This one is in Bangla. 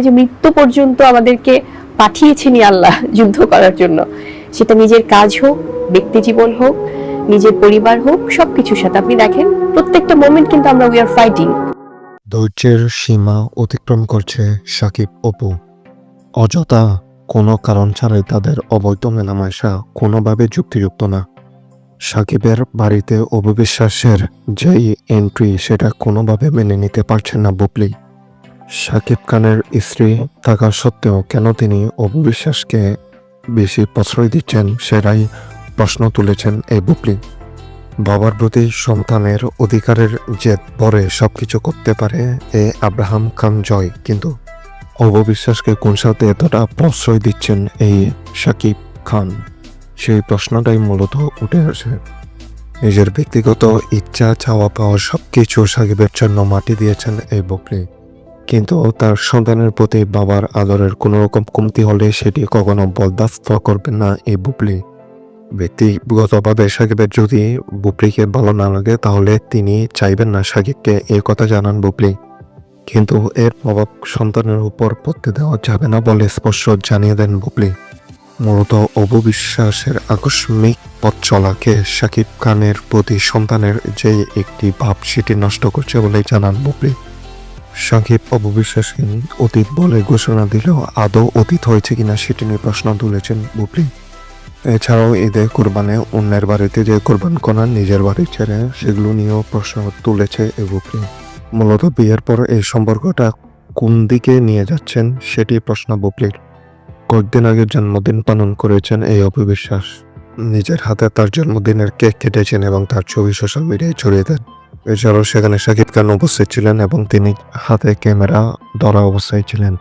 যে মৃত্যু পর্যন্ত আমাদেরকে পাঠিয়েছেন আল্লাহ যুদ্ধ করার জন্য, সেটা নিজের কাজ হোক, ব্যক্তি জীবন হোক, নিজের পরিবার হোক, সবকিছুর সাথে আপনি দেখেন প্রত্যেকটা মোমেন্ট কিন্তু আমরা উই আর ফাইটিং। ধৈর্যের সীমা অতিক্রম করছে সাকিব অপু। অযথা কোনো কারণ ছাড়াই তাদের অবৈধ মেলামেশা কোনোভাবে যুক্তিযুক্ত না। সাকিবের বাড়িতে অবিশ্বাসের যেই এন্ট্রি সেটা কোনোভাবে মেনে নিতে পারছেন না বুবলি। সাকিব খানের স্ত্রী থাকা সত্ত্বেও কেন তিনি অবিশ্বাসকে বেশি প্রশ্রয় দিচ্ছেন সেটাই প্রশ্ন তুলেছেন এই বুবলি। বাবার প্রতি সন্তানের অধিকারের জেদ পরে সবকিছু করতে পারে এ আব্রাহাম খান জয়, কিন্তু অবিশ্বাসকে কোন সাথে এতটা প্রশ্রয় দিচ্ছেন এই সাকিব খান, সেই প্রশ্নটাই মূলত উঠে আসে। নিজের ব্যক্তিগত ইচ্ছা চাওয়া পাওয়া সবকিছু সাকিবের জন্য মাটি দিয়েছেন এই বুবলি, কিন্তু তার সন্তানের প্রতি বাবার আদরের কোনো রকম কমতি হলে সেটি কখনো বরদাস্ত করবেন না এই বুবলি। ব্যক্তিগতভাবে সাকিবের যদি বুবলিকে ভালো না লাগে তাহলে তিনি চাইবেন না সাকিবকে এই কথা জানান বুবলি, কিন্তু এর প্রভাব সন্তানের উপর পড়তে দেওয়া যাবে না বলে স্পষ্ট জানিয়ে দেন বুবলি। মূলত অবিশ্বাসের আকস্মিক পথ চলাকে সাকিব খানের প্রতি সন্তানের যে একটি ভাব সেটি নষ্ট করছে বলেই জানান বুবলি। সাকিব অবিশ্বাসহীন অতীত বলে ঘোষণা দিলেও আদৌ অতীত হয়েছে কিনা সেটি নিয়ে প্রশ্ন তুলেছেন বুবলি। এছাড়াও ঈদে কোরবানে অন্যের বাড়িতে যে কোরবান করান নিজের বাড়ি ছেড়ে, সেগুলো নিয়েও প্রশ্ন তুলেছে এই বুবলি। মূলত বিয়ের পর এই সম্পর্কটা কোন দিকে নিয়ে যাচ্ছেন সেটি প্রশ্ন বুবলির। কয়েকদিন আগে জন্মদিন পালন করেছেন এই অবিশ্বাস। নিজের হাতে তার জন্মদিনের কেক কেটেছেন এবং তার ছবি সোশ্যাল মিডিয়ায় ছড়িয়ে দেন। এছাড়াও সেখানে সাকিব খান উপস্থিত ছিলেন এবং তিনি হাতে ক্যামেরা ধরা অবস্থায় ছিলেন।